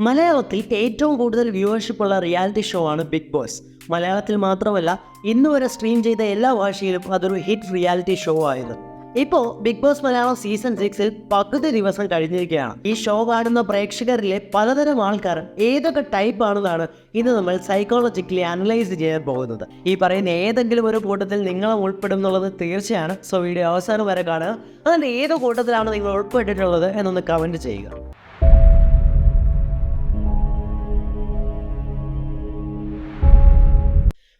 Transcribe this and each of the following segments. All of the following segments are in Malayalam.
മലയാളത്തിൽ ഏറ്റവും കൂടുതൽ വ്യൂവർഷിപ്പ് ഉള്ള റിയാലിറ്റി ഷോ ആണ് ബിഗ് ബോസ്. മലയാളത്തിൽ മാത്രമല്ല, ഇന്ന് വരെ സ്ട്രീം ചെയ്ത എല്ലാ ഭാഷയിലും അതൊരു ഹിറ്റ് റിയാലിറ്റി ഷോ ആയിരുന്നു. ഇപ്പോൾ ബിഗ് ബോസ് മലയാളം സീസൺ 6 പകുതി ദിവസം കഴിഞ്ഞിരിക്കുകയാണ്. ഈ ഷോ കാണുന്ന പ്രേക്ഷകരിലെ പലതരം ആൾക്കാർ ഏതൊക്കെ ടൈപ്പ് ആണെന്നാണ് ഇന്ന് നമ്മൾ സൈക്കോളജിക്കലി അനലൈസ് ചെയ്യാൻ പോകുന്നത്. ഈ പറയുന്ന ഏതെങ്കിലും ഒരു കൂട്ടത്തിൽ നിങ്ങളും ഉൾപ്പെടും എന്നുള്ളത് തീർച്ചയാണ്. സോ വീഡിയോ അവസാനം വരെ കാണുക. അതിൻ്റെ ഏത് കൂട്ടത്തിലാണ് നിങ്ങൾ ഉൾപ്പെട്ടിട്ടുള്ളത് എന്നൊന്ന് കമൻറ്റ് ചെയ്യുക.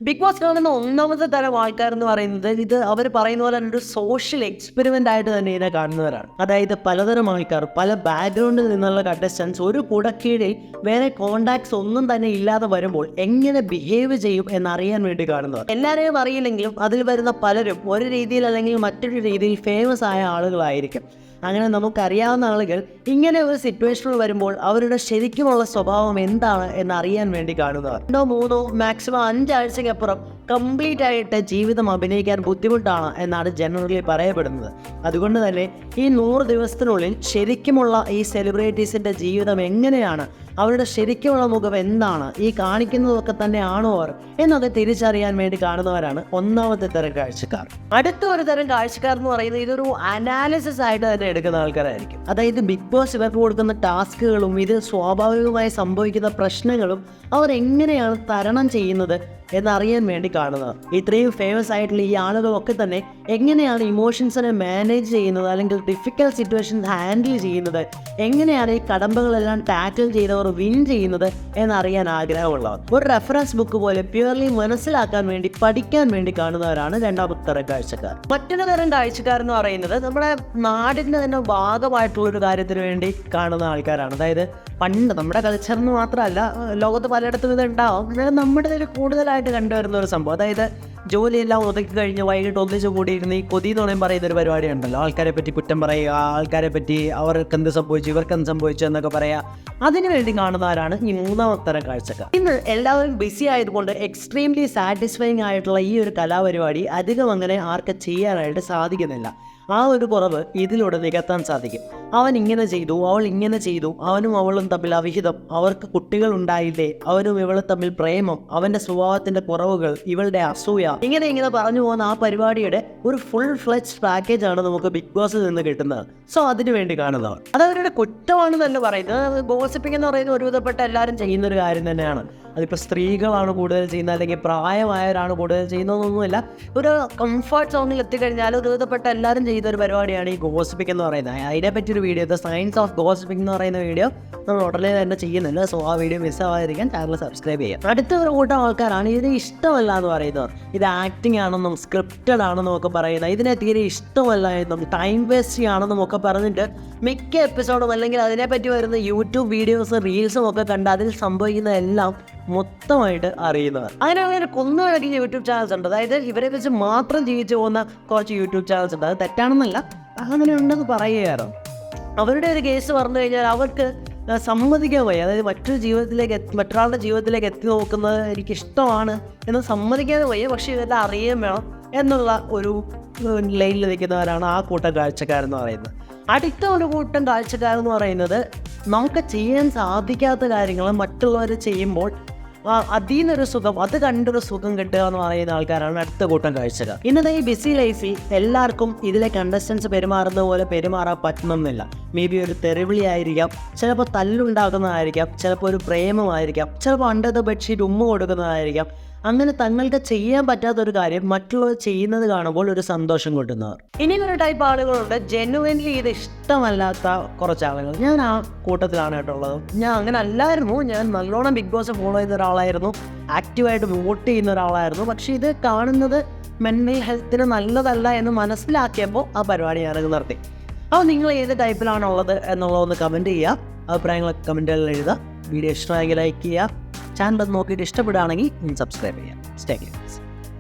ബിഗ് ബോസ് കാണുന്ന ഒന്നാമത്തെ തരം ആൾക്കാർ എന്ന് പറയുന്നത് ഇത് അവർ പറയുന്ന പോലെ ഒരു സോഷ്യൽ എക്സ്പെരിമെൻ്റ് ആയിട്ട് തന്നെ ഇതിനെ കാണുന്നവരാണ്. അതായത് പലതരം ആൾക്കാർ, പല ബാക്ക്ഗ്രൗണ്ടിൽ നിന്നുള്ള കണ്ടസ്റ്റൻസ് ഒരു കുടക്കീഴിൽ വേറെ കോണ്ടാക്ട്സ് ഒന്നും തന്നെ ഇല്ലാതെ വരുമ്പോൾ എങ്ങനെ ബിഹേവ് ചെയ്യും എന്നറിയാൻ വേണ്ടി കാണുന്നവർ. എല്ലാവരെയും അറിയില്ലെങ്കിലും അതിൽ വരുന്ന പലരും ഒരു രീതിയിൽ അല്ലെങ്കിൽ മറ്റൊരു രീതിയിൽ ഫേമസ് ആയ ആളുകളായിരിക്കും. അങ്ങനെ നമുക്കറിയാവുന്ന ആളുകൾ ഇങ്ങനെ ഒരു സിറ്റുവേഷനിൽ വരുമ്പോൾ അവരുടെ ശരിക്കുമുള്ള സ്വഭാവം എന്താണ് എന്നറിയാൻ വേണ്ടി കാണുന്നവർ. 2-3 മാക്സിമം 5 ആഴ്ചയ്ക്കപ്പുറം കംപ്ലീറ്റ് ആയിട്ട് ജീവിതം അഭിനയിക്കാൻ ബുദ്ധിമുട്ടാണ് എന്നാണ് ജനറലി പറയപ്പെടുന്നത്. അതുകൊണ്ട് തന്നെ ഈ 100 ദിവസത്തിനുള്ളിൽ ശരിക്കുമുള്ള ഈ സെലിബ്രിറ്റീസിൻ്റെ ജീവിതം എങ്ങനെയാണ്, അവരുടെ ശരിക്കുമുള്ള മുഖം എന്താണ്, ഈ കാണിക്കുന്നതൊക്കെ തന്നെയാണോ അവർ എന്നൊക്കെ തിരിച്ചറിയാൻ വേണ്ടി കാണുന്നവരാണ് ഒന്നാമത്തെ തരം കാഴ്ചക്കാർ. അടുത്ത ഒരു തരം കാഴ്ചക്കാർ എന്ന് പറയുന്നത് ഇതൊരു അനാലിസിസ് ആയിട്ട് തന്നെ എടുക്കുന്ന ആൾക്കാരായിരിക്കും. അതായത് ബിഗ് ബോസ് ഇവർക്ക് കൊടുക്കുന്ന ടാസ്കുകളും ഇത് സ്വാഭാവികമായി സംഭവിക്കുന്ന പ്രശ്നങ്ങളും അവർ എങ്ങനെയാണ് തരണം ചെയ്യുന്നത് എന്നറിയാൻ വേണ്ടി കാണുന്നത്. ഇത്രയും ഫേമസ് ആയിട്ടുള്ള ഈ ആളുകളൊക്കെ തന്നെ എങ്ങനെയാണ് ഇമോഷൻസിനെ മാനേജ് ചെയ്യുന്നത്, അല്ലെങ്കിൽ ഡിഫിക്കൽട്ട് സിറ്റുവേഷൻസ് ഹാൻഡിൽ ചെയ്യുന്നത്, എങ്ങനെയാണ് ഈ കടമ്പകളെല്ലാം ടാക്കിൾ ചെയ്തവർ വിൻ ചെയ്യുന്നത് എന്നറിയാൻ ആഗ്രഹമുള്ളവർ. ഒരു റെഫറൻസ് ബുക്ക് പോലെ പ്യുവർലി മനസ്സിലാക്കാൻ വേണ്ടി, പഠിക്കാൻ വേണ്ടി കാണുന്നവരാണ് രണ്ടാമത്തെ തരം കാഴ്ചക്കാർ. മറ്റൊരു തരം കാഴ്ചക്കാർ എന്ന് പറയുന്നത് നമ്മുടെ നാടിൻ്റെ തന്നെ ഭാഗമായിട്ടുള്ളൊരു കാര്യത്തിന് വേണ്ടി കാണുന്ന ആൾക്കാരാണ്. അതായത് പണ്ട് നമ്മുടെ കൾച്ചറിന് മാത്രമല്ല, ലോകത്ത് പലയിടത്തും ഇത് ഉണ്ടാവും. നമ്മുടെ ഇതിൽ കൂടുതലായിട്ട് കണ്ടുവരുന്ന ഒരു സംഭവം, അതായത് ജോലിയെല്ലാം ഒതുക്കി കഴിഞ്ഞ് വൈകിട്ട് ഒന്നിച്ച് കൂടിയിരുന്ന് ഈ കൊതി എന്ന് പറയുന്ന ഒരു പരിപാടി ഉണ്ടല്ലോ. ആൾക്കാരെ പറ്റി കുറ്റം പറയുക, ആൾക്കാരെ പറ്റി അവർക്ക് എന്ത് സംഭവിച്ചു, ഇവർക്ക് എന്ത് സംഭവിച്ചു എന്നൊക്കെ പറയുക. അതിനു വേണ്ടി കാണുന്നവരാണ് ഈ മൂന്നാമത്തെ തരം കാഴ്ചക്കാർ. ഇന്ന് എല്ലാവരും ബിസി ആയതുകൊണ്ട് എക്സ്ട്രീംലി സാറ്റിസ്ഫൈങ് ആയിട്ടുള്ള ഈ ഒരു കലാപരിപാടി അധികം അങ്ങനെ ആർക്ക് ചെയ്യാനായിട്ട് സാധിക്കുന്നില്ല. ആ ഒരു കുറവ് ഇതിലൂടെ നികത്താൻ സാധിക്കും. അവൻ ഇങ്ങനെ ചെയ്തു, അവൾ ഇങ്ങനെ ചെയ്തു, അവനും അവളും തമ്മിൽ അവിഹിതം, അവർക്ക് കുട്ടികൾ ഉണ്ടായില്ലേ, അവനും ഇവളും തമ്മിൽ പ്രേമം, അവൻ്റെ സ്വഭാവത്തിൻ്റെ കുറവുകൾ, ഇവളുടെ അസൂയ, ഇങ്ങനെ പറഞ്ഞു പോകുന്ന ആ പരിപാടിയുടെ ഒരു ഫുൾ ഫ്ലെഡ്ജ് പാക്കേജാണ് നമുക്ക് ബിഗ് ബോസിൽ നിന്ന് കിട്ടുന്നത്. സോ അതിനു വേണ്ടി കാണുന്നവർ അത് അവരുടെ കുറ്റമാണെന്ന് തന്നെ പറയുന്നത്. ഗോസിപ്പിംഗ് എന്ന് പറയുന്നത് ഒരുവിധപ്പെട്ട എല്ലാവരും ചെയ്യുന്നൊരു കാര്യം തന്നെയാണ്. അതിപ്പോൾ സ്ത്രീകളാണ് കൂടുതൽ ചെയ്യുന്നത്, അല്ലെങ്കിൽ പ്രായമായവരാണ് കൂടുതൽ ചെയ്യുന്നതൊന്നുമില്ല. ഒരു കംഫർട്ട് സോണിൽ എത്തിക്കഴിഞ്ഞാൽ ഒരുവിധപ്പെട്ട എല്ലാവരും ചെയ്യുന്ന ഒരു പരിപാടിയാണ് ഈ ഗോസിപ്പിംഗ് എന്ന് പറയുന്നത്. അതിനെപ്പറ്റി ഒരു video, the science of gossiping എന്ന് പറയുന്ന വീഡിയോ നമ്മൾ ഉടനെ തന്നെ ചെയ്യുന്നില്ല. സോ ആ വീഡിയോ മിസ്സാവാതിരിക്കാൻ ചാനൽ സബ്സ്ക്രൈബ് ചെയ്യാം. അടുത്ത ഒരു കൂട്ടം ആൾക്കാരാണ് ഇതിന് ഇഷ്ടമല്ല എന്ന് പറയുന്നവർ. ഇത് ആക്ടിങ് ആണെന്നും സ്ക്രിപ്റ്റഡ് ആണെന്നും ഒക്കെ പറയുന്നത്, ഇതിനെ തീരെ ഇഷ്ടമല്ല എന്നും ടൈം വേസ്റ്റിംഗ് ആണെന്നും ഒക്കെ പറഞ്ഞിട്ട് മിക്ക എപ്പിസോഡും അല്ലെങ്കിൽ അതിനെപ്പറ്റി വരുന്ന യൂട്യൂബ് വീഡിയോസും റീൽസും ഒക്കെ കണ്ട് അതിൽ സംഭവിക്കുന്നതെല്ലാം മൊത്തമായിട്ട് അറിയുന്നവർ. അങ്ങനെ കൊന്നുകിടക്കുന്ന യൂട്യൂബ് ചാനൽസ് ഉണ്ട്. അതായത് ഇവരെ വെച്ച് മാത്രം ജീവിച്ചു പോകുന്ന കുറച്ച് യൂട്യൂബ് ചാനൽസ് ഉണ്ട്. അത് തെറ്റാണെന്നല്ല, അങ്ങനെ ഉണ്ടെന്ന് പറയുകയായിരുന്നു. അവരുടെ ഒരു കേസ് പറഞ്ഞു കഴിഞ്ഞാൽ അവർക്ക് സമ്മതിക്കാൻ വയ്യ. അതായത് മറ്റൊരാളുടെ ജീവിതത്തിലേക്ക് എത്തി നോക്കുന്നത് എനിക്കിഷ്ടമാണ് എന്ന് സമ്മതിക്കാൻ വയ്യ. പക്ഷേ ഇതെല്ലാം അറിയാൻ വേണം എന്നുള്ള ഒരു ലൈനിൽ നിൽക്കുന്നവരാണ് ആ കൂട്ടം കാഴ്ചക്കാരെന്ന് പറയുന്നത്. അടുത്ത ഒരു കൂട്ടം കാഴ്ചക്കാരെന്ന് പറയുന്നത് നമുക്ക് ചെയ്യാൻ സാധിക്കാത്ത കാര്യങ്ങൾ മറ്റുള്ളവർ ചെയ്യുമ്പോൾ അതിൽ നിന്നൊരു സുഖം, അത് കണ്ടൊരു സുഖം കിട്ടുക എന്ന് പറയുന്ന ആൾക്കാരാണ് അടുത്ത കൂട്ടം കാഴ്ചക്കാർ. ഇന്നത്തെ ഈ ബിസി ലൈഫിൽ എല്ലാവർക്കും ഇതിലെ കണ്ടസ്റ്റൻസ് പെരുമാറുന്ന പോലെ പെരുമാറാൻ പറ്റണമെന്നില്ല. മേ ബി ഒരു തെറിവിളി ആയിരിക്കാം, ചിലപ്പോൾ തല്ലുണ്ടാക്കുന്നതായിരിക്കാം, ചിലപ്പോൾ ഒരു പ്രേമമായിരിക്കാം, ചിലപ്പോൾ അണ്ടർ ദ ബെഡ്ഷീറ്റ് ഉമ്മ കൊടുക്കുന്നതായിരിക്കാം. അങ്ങനെ തങ്ങൾക്ക് ചെയ്യാൻ പറ്റാത്തൊരു കാര്യം മറ്റുള്ളവർ ചെയ്യുന്നത് കാണുമ്പോൾ ഒരു സന്തോഷം കിട്ടുന്നവർ. ഇനിയൊരു ടൈപ്പ് ആളുകളുണ്ട് ജെന്യുവൻലി ഇത് ഇഷ്ടമല്ലാത്ത കുറച്ച് ആളുകൾ. ഞാൻ ആ കൂട്ടത്തിലാണ് കേട്ടുള്ളത്. ഞാൻ അങ്ങനെ അല്ലായിരുന്നു. ഞാൻ നല്ലോണം ബിഗ് ബോസ് ഫോളോ ചെയ്യുന്ന ഒരാളായിരുന്നു, ആക്റ്റീവായിട്ട് വോട്ട് ചെയ്യുന്ന ഒരാളായിരുന്നു. പക്ഷേ ഇത് കാണുന്നത് മെൻ്റൽ ഹെൽത്തിന് നല്ലതല്ല എന്ന് മനസ്സിലാക്കിയപ്പോൾ ആ പരിപാടി ഞാനത് നിർത്തി. അപ്പോൾ നിങ്ങൾ ഏത് ടൈപ്പിലാണുള്ളത് എന്നുള്ളതൊന്ന് കമൻറ്റ് ചെയ്യുക. അഭിപ്രായങ്ങളൊക്കെ കമൻറ്റുകളിൽ എഴുതുക. വീഡിയോ ഇഷ്ടമായെങ്കിൽ ലൈക്ക് ചെയ്യുക. ചാനൽ നോക്കിയിട്ട് ഇഷ്ടപ്പെടുകയാണെങ്കിൽ സബ്സ്ക്രൈബ് ചെയ്യാം. സ്റ്റേ